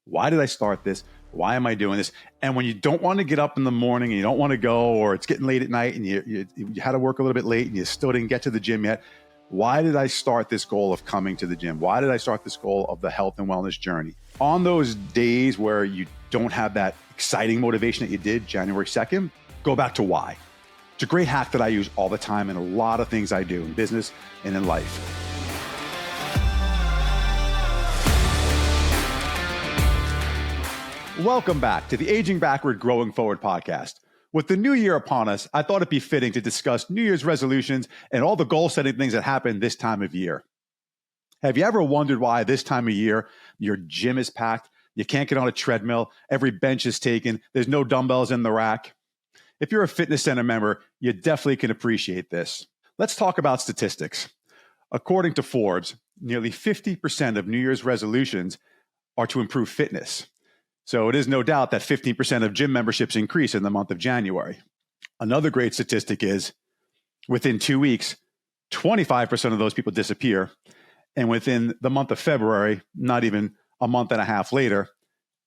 Why did I start this? Why am I doing this? And when you don't want to get up in the morning and you don't want to go, or it's getting late at night and you had to work a little bit late and you still didn't get to the gym yet, why did I start this goal of coming to the gym? Why did I start this goal of the health and wellness journey? On those days where you don't have that exciting motivation that you did January 2nd, go back to why. It's a great hack that I use all the time in a lot of things I do in business and in life. Welcome back to the Aging Backward, Growing Forward podcast. With the new year upon us, I thought it'd be fitting to discuss New Year's resolutions and all the goal-setting things that happen this time of year. Have you ever wondered why this time of year your gym is packed, you can't get on a treadmill, every bench is taken, there's no dumbbells in the rack? If you're a fitness center member, you definitely can appreciate this. Let's talk about statistics. According to Forbes, nearly 50% of New Year's resolutions are to improve fitness. So it is no doubt that 15% of gym memberships increase in the month of January. Another great statistic is within 2 weeks, 25% of those people disappear. And within the month of February, not even a month and a half later,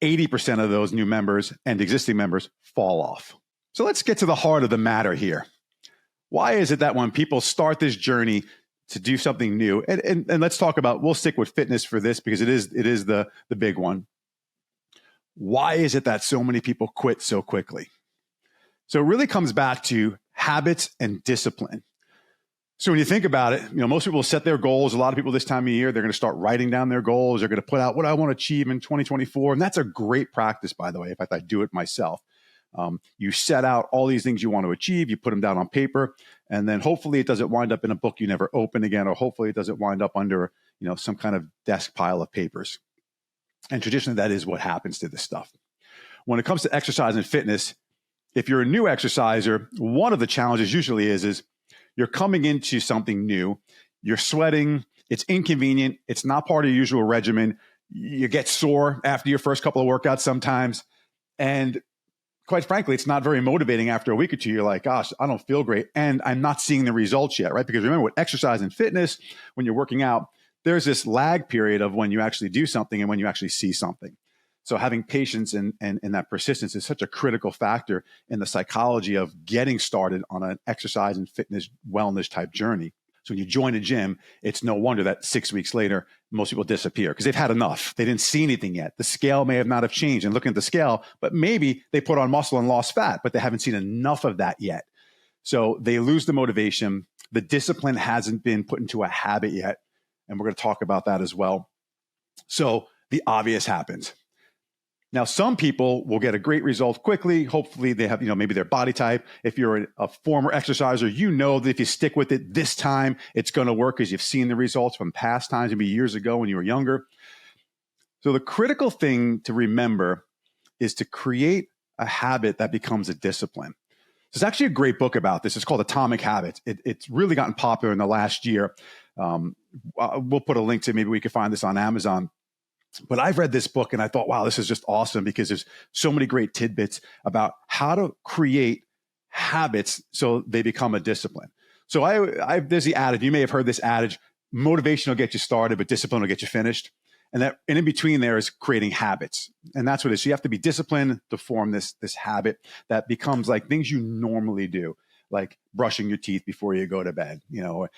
80% of those new members and existing members fall off. So let's get to the heart of the matter here. Why is it that when people start this journey to do something new, and let's talk about, we'll stick with fitness for this because it is the big one. Why is it that so many people quit so quickly? So it really comes back to habits and discipline. So when you think about it, most people set their goals. A lot of people this time of year, they're going to start writing down their goals. They're going to put out what I want to achieve in 2024. And that's a great practice, by the way. In fact, I do it myself. You set out all these things you want to achieve. You put them down on paper. And then hopefully it doesn't wind up in a book you never open again, or hopefully it doesn't wind up under some kind of desk pile of papers. And traditionally, that is what happens to this stuff. When it comes to exercise and fitness, if you're a new exerciser, one of the challenges usually is you're coming into something new, you're sweating, it's inconvenient, it's not part of your usual regimen, you get sore after your first couple of workouts sometimes, and quite frankly, it's not very motivating after a week or two. You're like, gosh, I don't feel great, and I'm not seeing the results yet, right? Because remember, with exercise and fitness, when you're working out, there's this lag period of when you actually do something and when you actually see something. So having patience and that persistence is such a critical factor in the psychology of getting started on an exercise and fitness wellness type journey. So when you join a gym, it's no wonder that 6 weeks later, most people disappear because they've had enough. They didn't see anything yet. The scale may have not have changed and looking at the scale, but maybe they put on muscle and lost fat, but they haven't seen enough of that yet. So they lose the motivation. The discipline hasn't been put into a habit yet. And we're going to talk about that as well. So the obvious happens. Now, some people will get a great result quickly. Hopefully they have, maybe their body type. If you're a former exerciser, that if you stick with it this time, it's going to work because you've seen the results from past times, maybe years ago when you were younger. So the critical thing to remember is to create a habit that becomes a discipline. There's actually a great book about this. It's called Atomic Habits. It's really gotten popular in the last year. We'll put a link to, maybe we can find this on Amazon. But I've read this book and I thought, wow, this is just awesome because there's so many great tidbits about how to create habits so they become a discipline. So there's the adage, you may have heard this adage, motivation will get you started, but discipline will get you finished. And in between there is creating habits. And that's what it is. So you have to be disciplined to form this habit that becomes like things you normally do, like brushing your teeth before you go to bed, or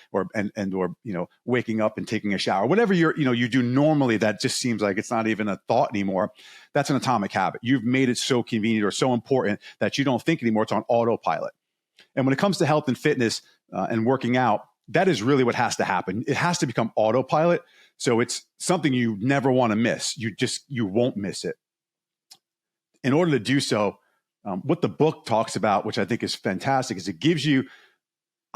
waking up and taking a shower, whatever you do normally that just seems like it's not even a thought anymore. That's an atomic habit. You've made it so convenient or so important that you don't think anymore. It's on autopilot. And when it comes to health and fitness and working out, that is really what has to happen. It has to become autopilot. So it's something you never want to miss. You won't miss it. In order to do so, what the book talks about, which I think is fantastic, is it gives you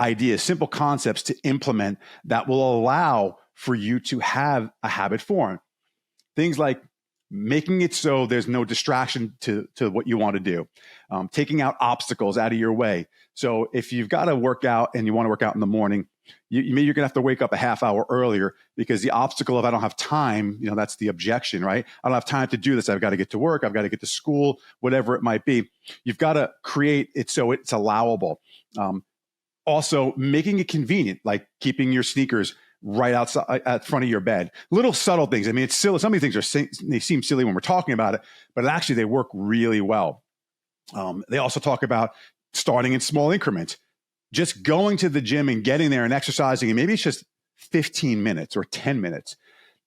ideas, simple concepts to implement that will allow for you to have a habit form. Things like making it so there's no distraction to what you want to do, taking out obstacles out of your way. So if you've got to work out and you want to work out in the morning, you're going to have to wake up a half hour earlier because the obstacle of I don't have time, that's the objection, right? I don't have time to do this. I've got to get to work. I've got to get to school, whatever it might be. You've got to create it so it's allowable. Also, making it convenient, like keeping your sneakers right outside at front of your bed. Little subtle things. I mean, it's silly. Some of these things they seem silly when we're talking about it, but actually they work really well. They also talk about starting in small increments, just going to the gym and getting there and exercising, and maybe it's just 15 minutes or 10 minutes.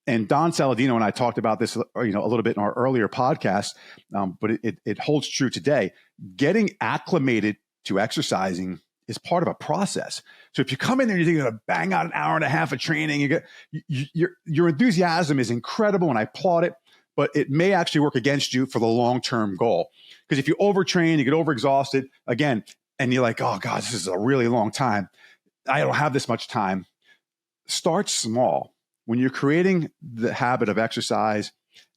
And Don Saladino and I talked about this, a little bit in our earlier podcast, but it holds true today. Getting acclimated to exercising is part of a process. So if you come in there and you're going to bang out an hour and a half of training, your enthusiasm is incredible, and I applaud it, but it may actually work against you for the long-term goal. Because if you overtrain, you get overexhausted again, and you're like, oh God, this is a really long time. I don't have this much time. Start small. When you're creating the habit of exercise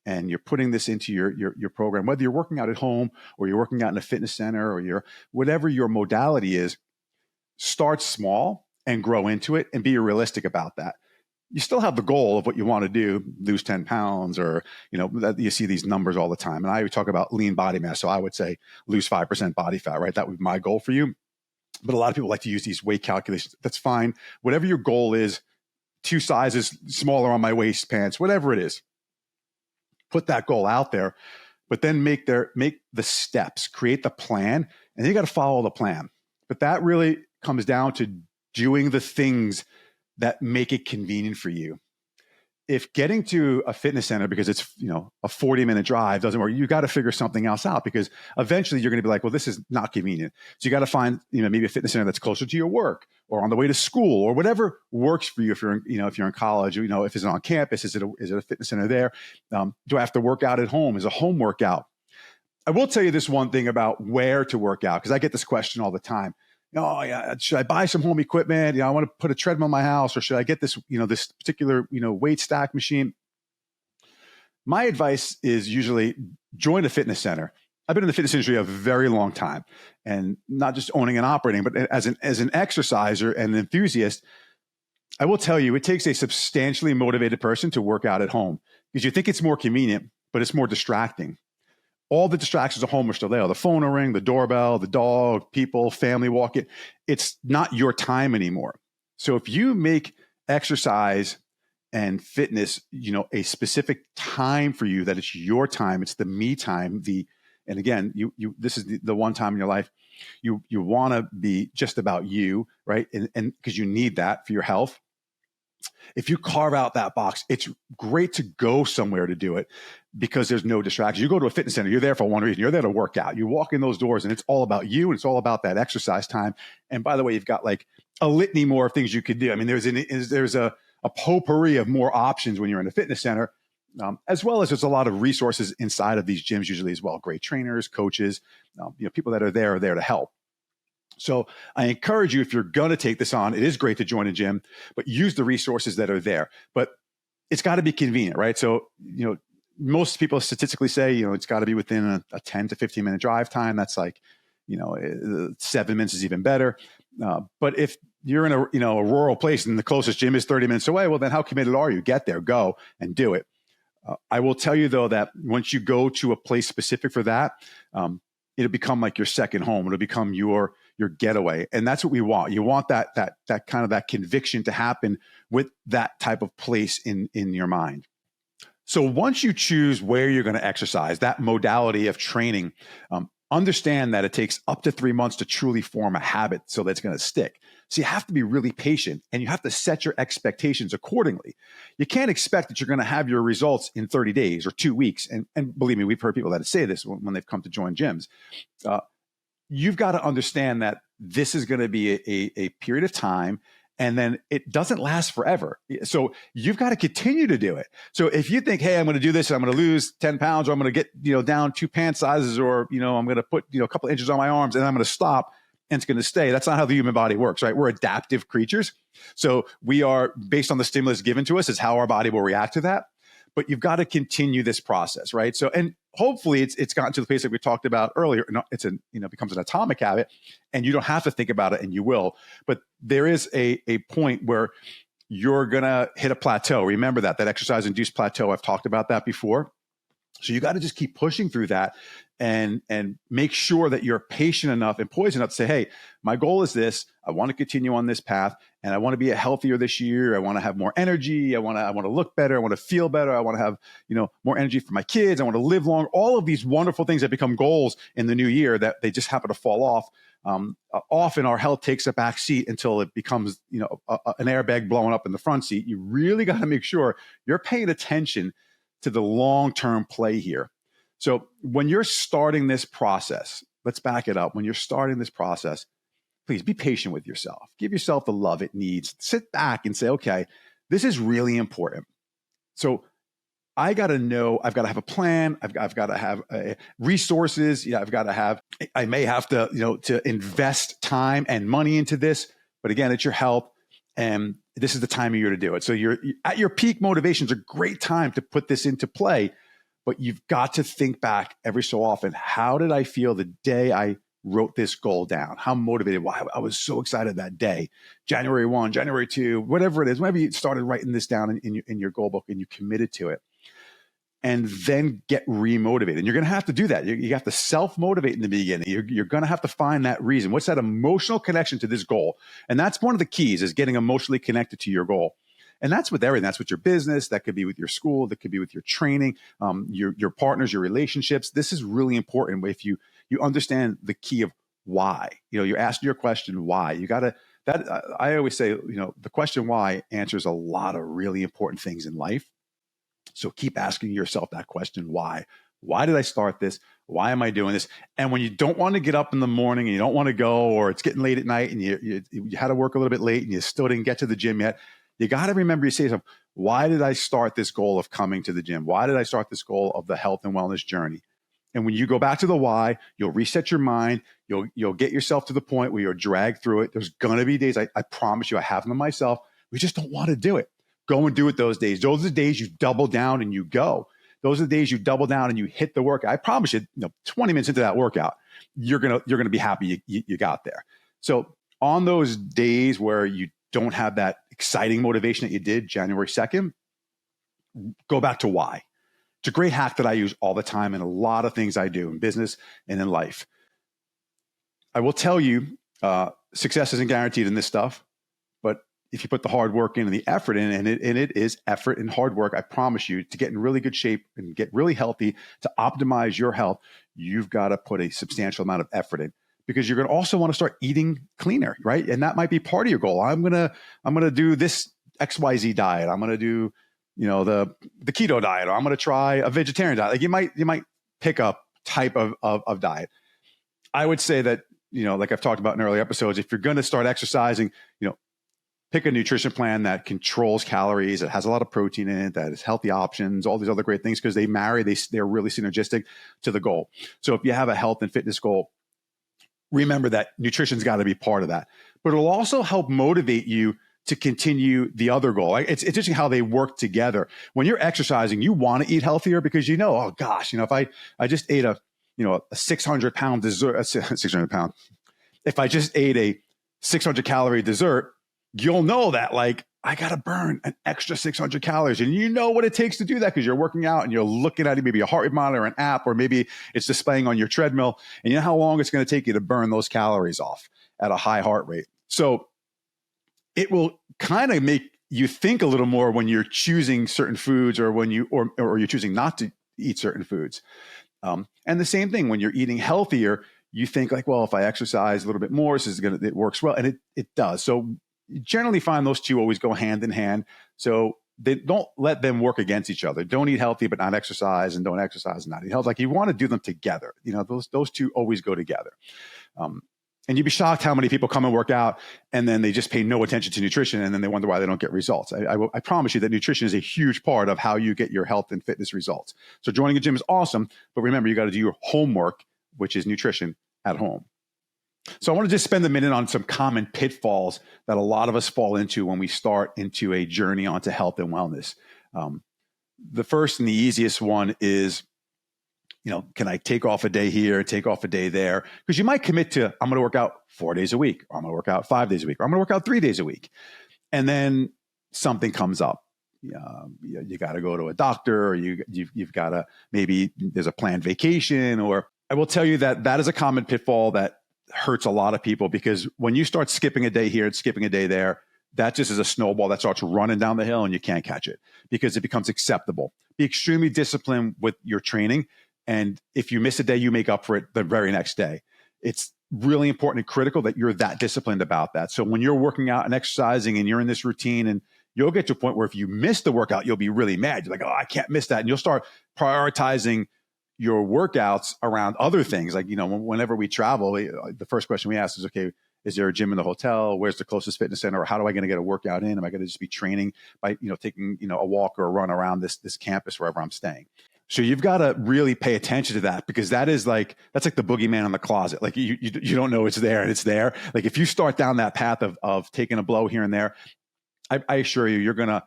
and you're putting this into your program, whether you're working out at home or you're working out in a fitness center or whatever your modality is, start small and grow into it and be realistic about that. You still have the goal of what you want to do, lose 10 pounds, or, you see these numbers all the time. And I would talk about lean body mass. So I would say lose 5% body fat, right? That would be my goal for you. But a lot of people like to use these weight calculations. That's fine. Whatever your goal is, 2 sizes smaller on my waist pants, whatever it is, put that goal out there, but then make the steps, create the plan, and you got to follow the plan. But that really comes down to doing the things that make it convenient for you. If getting to a fitness center because it's, a 40-minute drive doesn't work, you got to figure something else out, because eventually you're going to be like, well, this is not convenient. So you got to find, maybe a fitness center that's closer to your work or on the way to school or whatever works for you. If you're in college, if it's on campus, is it a fitness center there? Do I have to work out at home? Is a home workout? I will tell you this one thing about where to work out, because I get this question all the time. Oh yeah, should I buy some home equipment? I want to put a treadmill in my house, or should I get this, this particular, weight stack machine? My advice is usually join a fitness center. I've been in the fitness industry a very long time, and not just owning and operating, but as an exerciser and an enthusiast, I will tell you, it takes a substantially motivated person to work out at home, because you think it's more convenient, but it's more distracting. All the distractions at home are still there. The phone will ring, the doorbell, the dog, people, family walking. It's not your time anymore. So if you make exercise and fitness, a specific time for you, that it's your time, it's the me time. And again, this is the one time in your life you want to be just about you, right? And because you need that for your health. If you carve out that box, it's great to go somewhere to do it, because there's no distraction. You go to a fitness center, you're there for one reason. You're there to work out. You walk in those doors and it's all about you, and it's all about that exercise time. And by the way, you've got like a litany more of things you could do. I mean, there's a potpourri of more options when you're in a fitness center, as well as there's a lot of resources inside of these gyms usually as well. Great trainers, coaches, people that are there to help. So I encourage you, if you're going to take this on, it is great to join a gym, but use the resources that are there. But it's got to be convenient, right? So, most people statistically say, it's got to be within a 10 to 15 minute drive time. That's like, 7 minutes is even better. But if you're in a rural place and the closest gym is 30 minutes away, well, then how committed are you? Get there, go and do it. I will tell you though, that once you go to a place specific for that, it'll become like your second home. It'll become your getaway. And that's what we want. You want that kind of that conviction to happen with that type of place in your mind. So once you choose where you're going to exercise, that modality of training, understand that it takes up to 3 months to truly form a habit so that's going to stick. So you have to be really patient, and you have to set your expectations accordingly. You can't expect that you're going to have your results in 30 days or 2 weeks. And believe me, we've heard people that say this when they've come to join gyms. You've got to understand that this is going to be a period of time, and then it doesn't last forever. So you've got to continue to do it. So if you think, hey, I'm going to do this and I'm going to lose 10 pounds, or I'm going to get down 2 pant sizes, or I'm going to put a couple inches on my arms and I'm going to stop and it's going to stay. That's not how the human body works, right? We're adaptive creatures. So we are, based on the stimulus given to us, is how our body will react to that. But you've got to continue this process, right? So, and hopefully it's gotten to the place that we talked about earlier. It's becomes an atomic habit, and you don't have to think about it, and you will. But there is a point where you're gonna hit a plateau. Remember that exercise-induced plateau. I've talked about that before. So you got to just keep pushing through that, and make sure that you're patient enough and poised enough to say, hey, my goal is this. I want to continue on this path. and I want to be healthier this year. I want to have more energy. I want to look better. I want to feel better. I want to have, more energy for my kids. I want to live long. All of these wonderful things that become goals in the new year that they just happen to fall off. Often our health takes a back seat until it becomes, an airbag blowing up in the front seat. You really got to make sure you're paying attention to the long-term play here. So when you're starting this process, let's back it up. When you're starting this process, please be patient with yourself. Give yourself the love it needs. Sit back and say, okay, this is really important. So I got to know, I've got to have a plan. I've got to have resources. I may have to, to invest time and money into this, but again, it's your health. And this is the time of year to do it. So you're at your peak motivation. It's a great time to put this into play, but you've got to think back every so often. How did I feel the day I wrote this goal down? How motivated? Why I was so excited that day, January 1, January 2, whatever it is, whenever you started writing this down in your goal book and you committed to it, and then get remotivated. And you're going to have to do that. You have to self-motivate in the beginning. You're going to have to find that reason. What's that emotional connection to this goal? And that's one of the keys, is getting emotionally connected to your goal. And that's with everything. That's with your business. That could be with your school. That could be with your training, your partners, your relationships. This is really important. If you understand the key of why, you're asking your question, why. You got to, I always say, the question why answers a lot of really important things in life. So keep asking yourself that question, why? Why did I start this? Why am I doing this? And when you don't want to get up in the morning and you don't want to go, or it's getting late at night and you had to work a little bit late and you still didn't get to the gym yet, you got to remember, you say to yourself, why did I start this goal of coming to the gym? Why did I start this goal of the health and wellness journey? And when you go back to the why, you'll reset your mind. You'll get yourself to the point where you're dragged through it. There's going to be days, I promise you, I have them myself. We just don't want to do it. Go and do it those days. Those are the days you double down and you go. Those are the days you double down and you hit the workout. I promise you, 20 minutes into that workout, you're gonna be happy you got there. So on those days where you don't have that exciting motivation that you did January 2nd, go back to why. It's a great hack that I use all the time in a lot of things I do in business and in life. I will tell you, success isn't guaranteed in this stuff, but if you put the hard work in and the effort in, and it is effort and hard work, I promise you, to get in really good shape and get really healthy, to optimize your health, you've got to put a substantial amount of effort in, because you're going to also want to start eating cleaner, right? And that might be part of your goal. I'm gonna do this XYZ diet. I'm gonna do, the keto diet, or I'm gonna try a vegetarian diet. Like you might pick up type of diet. I would say that, like I've talked about in earlier episodes, if you're going to start exercising, pick a nutrition plan that controls calories, that has a lot of protein in it, that has healthy options, all these other great things, because they're really synergistic to the goal. So if you have a health and fitness goal, remember that nutrition's got to be part of that. But it'll also help motivate you to continue the other goal. It's interesting how they work together. When you're exercising, you want to eat healthier because oh gosh, if I just ate a 600-pound dessert, 600 pound, if I just ate a 600 calorie dessert, you'll know that I got to burn an extra 600 calories. And you know what it takes to do that, because you're working out and you're looking at maybe a heart rate monitor, an app, or maybe it's displaying on your treadmill. And you know how long it's going to take you to burn those calories off at a high heart rate. So it will kind of make you think a little more when you're choosing certain foods, or when or you're choosing not to eat certain foods. And the same thing when you're eating healthier, you think well, if I exercise a little bit more, it works well. And it does. So you generally find those two always go hand in hand. So they don't let them work against each other. Don't eat healthy, but not exercise, and don't exercise and not eat healthy. You want to do them together. Those two always go together. And you'd be shocked how many people come and work out and then they just pay no attention to nutrition, and then they wonder why they don't get results. I promise you that nutrition is a huge part of how you get your health and fitness results. So joining a gym is awesome, but remember, you got to do your homework, which is nutrition at home. So I want to just spend a minute on some common pitfalls that a lot of us fall into when we start into a journey onto health and wellness. The first and the easiest one is, can I take off a day here, take off a day there? Because you might commit to, I'm going to work out 4 days a week, or I'm going to work out 5 days a week, or I'm going to work out 3 days a week. And then something comes up. You got to go to a doctor, or you've got to, maybe there's a planned vacation, or I will tell you that is a common pitfall that hurts a lot of people, because when you start skipping a day here and skipping a day there, that just is a snowball that starts running down the hill and you can't catch it because it becomes acceptable. Be extremely disciplined with your training. And if you miss a day, you make up for it the very next day. It's really important and critical that you're that disciplined about that. So when you're working out and exercising and you're in this routine, and you'll get to a point where if you miss the workout, you'll be really mad. You're like, oh, I can't miss that. And you'll start prioritizing your workouts around other things. Like, whenever we travel, the first question we ask is, okay, is there a gym in the hotel? Where's the closest fitness center? Or how do I going to get a workout in? Am I going to just be training by, taking, a walk or a run around this campus wherever I'm staying? So you've got to really pay attention to that, because that's like the boogeyman in the closet. Like you don't know it's there, and it's there. Like if you start down that path of taking a blow here and there, I assure you, you're gonna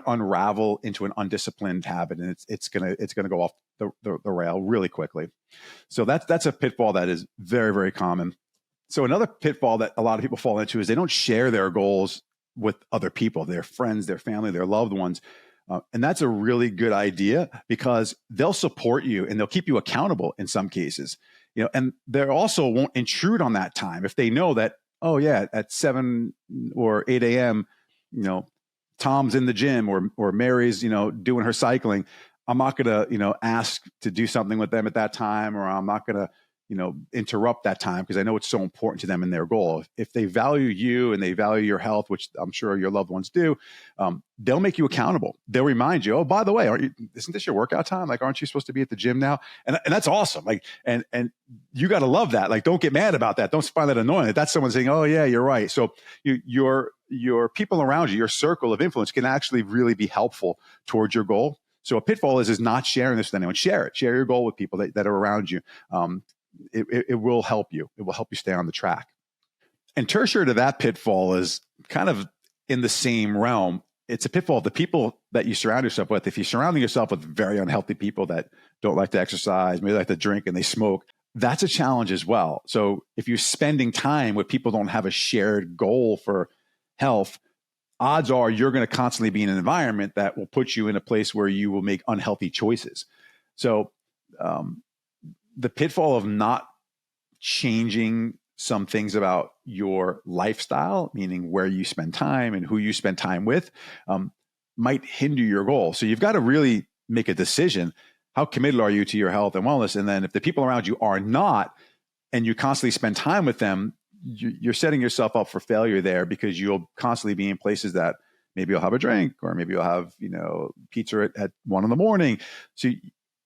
unravel into an undisciplined habit, and it's gonna go off the rail really quickly. So that's a pitfall that is very, very common. So another pitfall that a lot of people fall into is they don't share their goals with other people, their friends, their family, their loved ones. And that's a really good idea, because they'll support you and they'll keep you accountable in some cases, and they also won't intrude on that time. If they know that, oh yeah, at 7 or 8 a.m., Tom's in the gym or Mary's, doing her cycling, I'm not going to, ask to do something with them at that time, or I'm not going to, interrupt that time, because I know it's so important to them in their goal. If they value you and they value your health, which I'm sure your loved ones do, they'll make you accountable. They'll remind you, oh, by the way, isn't this your workout time? Like, aren't you supposed to be at the gym now? And that's awesome. Like, and you got to love that. Like, don't get mad about that. Don't find that annoying. That's someone saying, oh yeah, you're right. So your people around you, your circle of influence, can actually really be helpful towards your goal. So a pitfall is not sharing this with anyone. Share it. Share your goal with people that are around you. It will help you. It will help you stay on the track. And tertiary to that pitfall is kind of in the same realm. It's a pitfall of the people that you surround yourself with. If you're surrounding yourself with very unhealthy people that don't like to exercise, maybe like to drink and they smoke, that's a challenge as well. So if you're spending time with people who don't have a shared goal for health, odds are you're going to constantly be in an environment that will put you in a place where you will make unhealthy choices. So, the pitfall of not changing some things about your lifestyle, meaning where you spend time and who you spend time with, might hinder your goal. So you've got to really make a decision. How committed are you to your health and wellness? And then if the people around you are not, and you constantly spend time with them, you're setting yourself up for failure there, because you'll constantly be in places that maybe you'll have a drink, or maybe you'll have, pizza at 1 a.m. So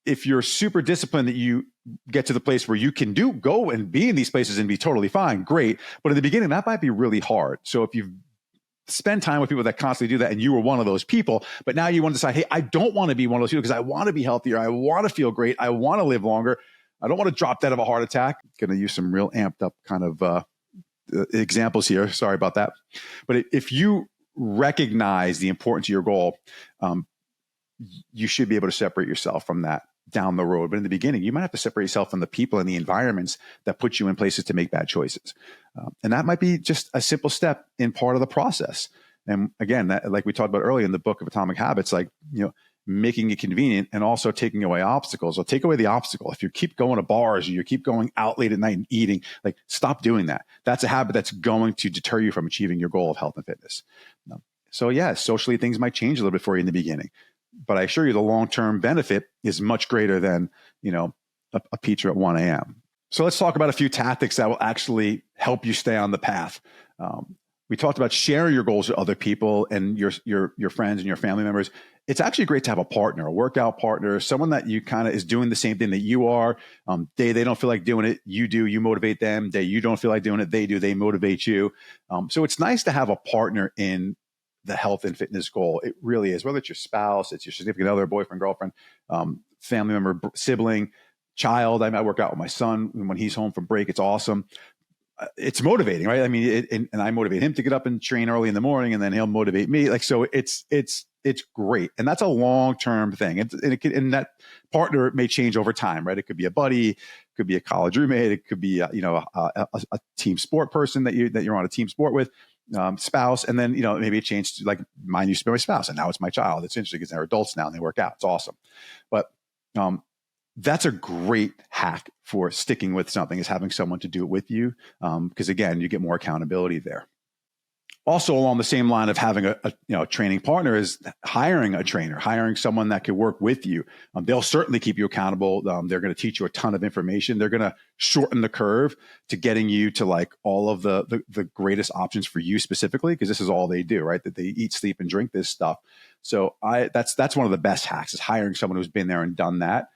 if you're super disciplined that you get to the place where you can go and be in these places and be totally fine, great. But in the beginning, that might be really hard. So if you spend time with people that constantly do that, and you were one of those people, but now you want to decide, hey, I don't want to be one of those people, because I want to be healthier. I want to feel great. I want to live longer. I don't want to drop dead of a heart attack. Going to use some real amped up kind of examples here. Sorry about that. But if you recognize the importance of your goal, you should be able to separate yourself from that down the road. But in the beginning, you might have to separate yourself from the people and the environments that put you in places to make bad choices. And that might be just a simple step in part of the process. And again, that, like we talked about earlier in the book of Atomic Habits, like, making it convenient and also taking away obstacles. Or take away the obstacle. If you keep going to bars, or you keep going out late at night and eating, like, stop doing that. That's a habit that's going to deter you from achieving your goal of health and fitness. So yeah, socially things might change a little bit for you in the beginning, but I assure you the long-term benefit is much greater than, a pizza at 1 a.m. So let's talk about a few tactics that will actually help you stay on the path. We talked about sharing your goals with other people and your friends and your family members. It's actually great to have a partner, a workout partner, someone that you kind of is doing the same thing that you are. They don't feel like doing it, you do, you motivate them. You don't feel like doing it, they do, they motivate you. So it's nice to have a partner in the health and fitness goal. It really is, whether it's your spouse, it's your significant other, boyfriend, girlfriend, family member, sibling, child. I work out with my son when he's home from break. It's awesome. It's motivating, right? I mean, and I motivate him to get up and train early in the morning, and then he'll motivate me. Like, so it's great. And that's a long-term thing. And that partner may change over time, right? It could be a buddy, it could be a college roommate. It could be, a team sport person that you're on a team sport with, spouse. And then, maybe it changed, like mine used to be my spouse and now it's my child. It's interesting because they're adults now and they work out. It's awesome. But, that's a great hack for sticking with something, is having someone to do it with you. Because again, you get more accountability there. Also, along the same line of having a training partner is hiring a trainer, hiring someone that can work with you. They'll certainly keep you accountable. They're going to teach you a ton of information. They're going to shorten the curve to getting you to like all of the greatest options for you specifically, because this is all they do, right? That they eat, sleep, and drink this stuff. So that's one of the best hacks, is hiring someone who's been there and done that.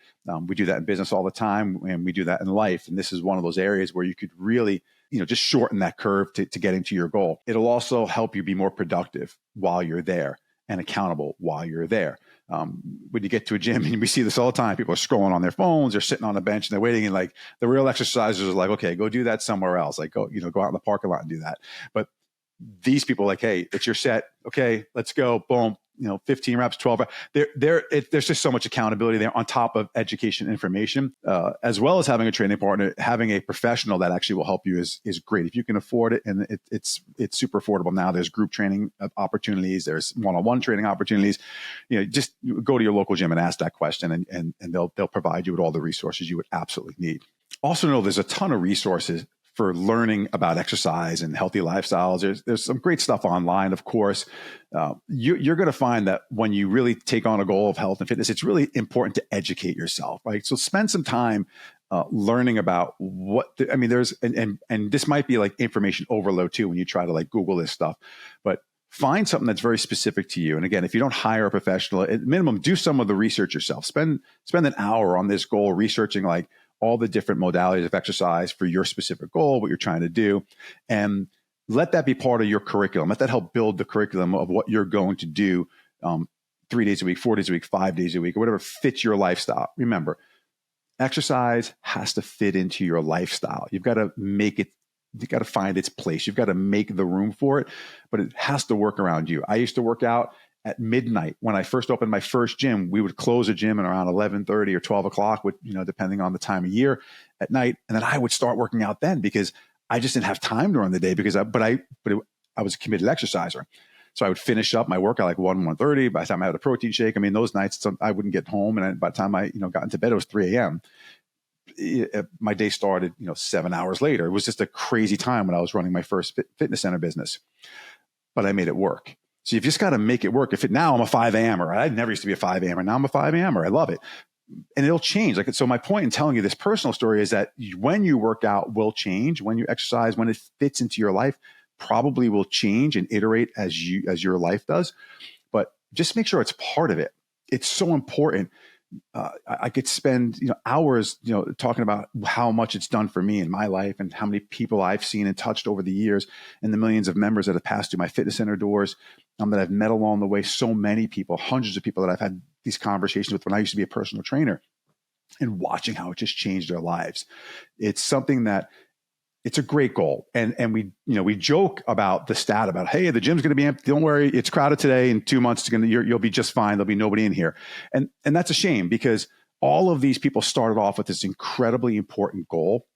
We do that in business all the time, and we do that in life. And this is one of those areas where you could really, just shorten that curve to getting to your goal. It'll also help you be more productive while you're there and accountable while you're there. When you get to a gym, and we see this all the time, people are scrolling on their phones, they're sitting on a bench and they're waiting. And like the real exercisers are like, okay, go do that somewhere else. Like go out in the parking lot and do that. But these people are like, hey, it's your set. Okay, let's go. Boom. 15 reps, 12 reps. There's just so much accountability there on top of education information, as well as having a training partner. Having a professional that actually will help you is great. If you can afford it, and it's super affordable now. There's group training opportunities. There's one-on-one training opportunities. Just go to your local gym and ask that question, and they'll provide you with all the resources you would absolutely need. Also know there's a ton of resources for learning about exercise and healthy lifestyles. There's some great stuff online, of course. You're going to find that when you really take on a goal of health and fitness, it's really important to educate yourself, right? So spend some time learning about there's, and this might be like information overload too, when you try to like Google this stuff, but find something that's very specific to you. And again, if you don't hire a professional, at minimum, do some of the research yourself. Spend an hour on this goal, researching like all the different modalities of exercise for your specific goal, what you're trying to do, and let that be part of your curriculum. Let that help build the curriculum of what you're going to do 3 days a week, 4 days a week, 5 days a week, or whatever fits your lifestyle. Remember, exercise has to fit into your lifestyle. You've got to make it, you've got to find its place. You've got to make the room for it, but it has to work around you. I used to work out at midnight. When I first opened my first gym, we would close a gym at around 11:30 or 12 o'clock, depending on the time of year at night. And then I would start working out then, because I just didn't have time during the day, I was a committed exerciser. So I would finish up my workout like 1:30. By the time I had a protein shake, those nights I wouldn't get home. And by the time I, got into bed, it was 3 a.m. My day started, 7 hours later. It was just a crazy time when I was running my first fitness center business, but I made it work. So you've just got to make it work. Now I'm a 5 a.m.er. I never used to be a 5 a.m.er. Now I'm a 5 a.m.er. I love it. And it'll change. So my point in telling you this personal story is that when you work out will change. When you exercise, when it fits into your life, probably will change and iterate as your life does. But just make sure it's part of it. It's so important. I could spend hours talking about how much it's done for me in my life, and how many people I've seen and touched over the years, and the millions of members that have passed through my fitness center doors, that I've met along the way. So many people, hundreds of people that I've had these conversations with when I used to be a personal trainer, and watching how it just changed their lives. It's something that it's a great goal. And we joke about the stat about, hey, the gym's going to be empty. Don't worry. It's crowded today. In 2 months, you'll be just fine. There'll be nobody in here. And that's a shame, because all of these people started off with this incredibly important goal.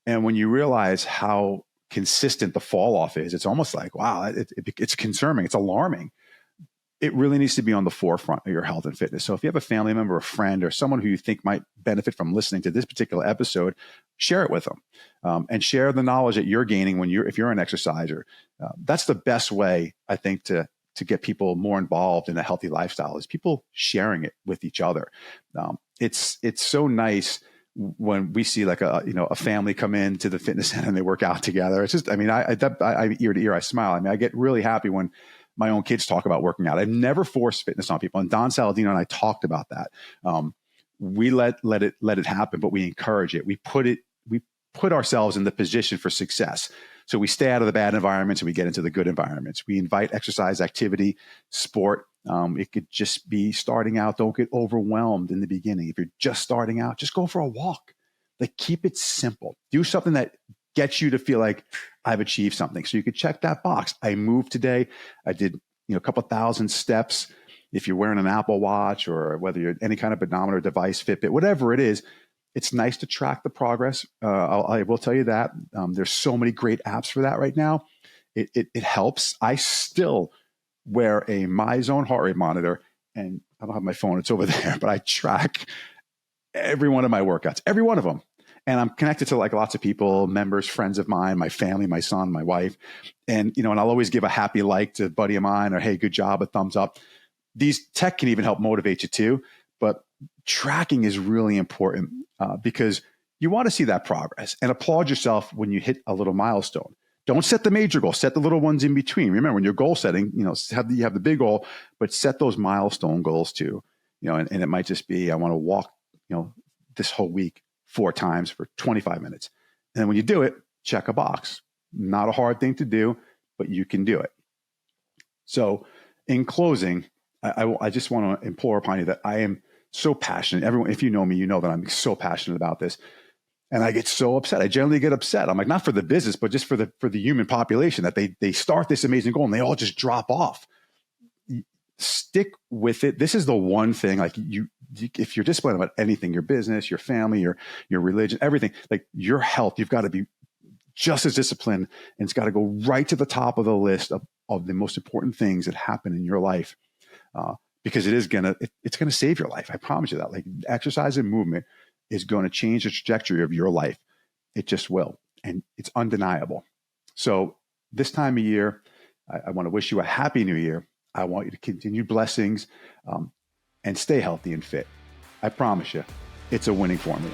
And when you realize how consistent the fall off is, it's almost like, wow, it's concerning. It's alarming. It really needs to be on the forefront of your health and fitness. So if you have a family member, a friend, or someone who you think might benefit from listening to this particular episode, share it with them, and share the knowledge that you're gaining if you're an exerciser. That's the best way, I think, to get people more involved in a healthy lifestyle, is people sharing it with each other. It's so nice when we see like a family come into the fitness center and they work out together. It's just, I ear to ear, I smile. I get really happy when my own kids talk about working out. I've never forced fitness on people. And Don Saladino and I talked about that. We let it happen, but we encourage it. We put ourselves in the position for success. So we stay out of the bad environments and we get into the good environments. We invite exercise, activity, sport. It could just be starting out. Don't get overwhelmed in the beginning. If you're just starting out, just go for a walk. Like, keep it simple. Do something that gets you to feel like I've achieved something. So you could check that box. I moved today. I did, a couple thousand steps. If you're wearing an Apple Watch, or whether you're any kind of pedometer device, Fitbit, whatever it is, it's nice to track the progress. I will tell you that there's so many great apps for that right now. It helps. I still wear a MyZone heart rate monitor, and I don't have my phone. It's over there, but I track every one of my workouts, every one of them. And I'm connected to like lots of people, members, friends of mine, my family, my son, my wife. And, and I'll always give a happy like to a buddy of mine or, hey, good job, a thumbs up. These tech can even help motivate you too. But tracking is really important because you want to see that progress and applaud yourself when you hit a little milestone. Don't set the major goal, set the little ones in between. Remember, when you're goal setting, you have the big goal, but set those milestone goals too. And it might just be, I want to walk, this whole week 4 times for 25 minutes. And then when you do it, check a box. Not a hard thing to do, but you can do it. So in closing, I just want to implore upon you that I am so passionate. Everyone, if you know me, you know that I'm so passionate about this. And I get so upset. I generally get upset. I'm like, not for the business, but just for the human population, that they start this amazing goal and they all just drop off. Stick with it. This is the one thing, like if you're disciplined about anything, your business, your family, your religion, everything, like your health, you've got to be just as disciplined, and it's got to go right to the top of the list of the most important things that happen in your life. Because it's going to save your life. I promise you that. Like, exercise and movement is going to change the trajectory of your life. It just will. And it's undeniable. So this time of year, I want to wish you a happy new year. I want you to continue blessings and stay healthy and fit. I promise you, it's a winning formula.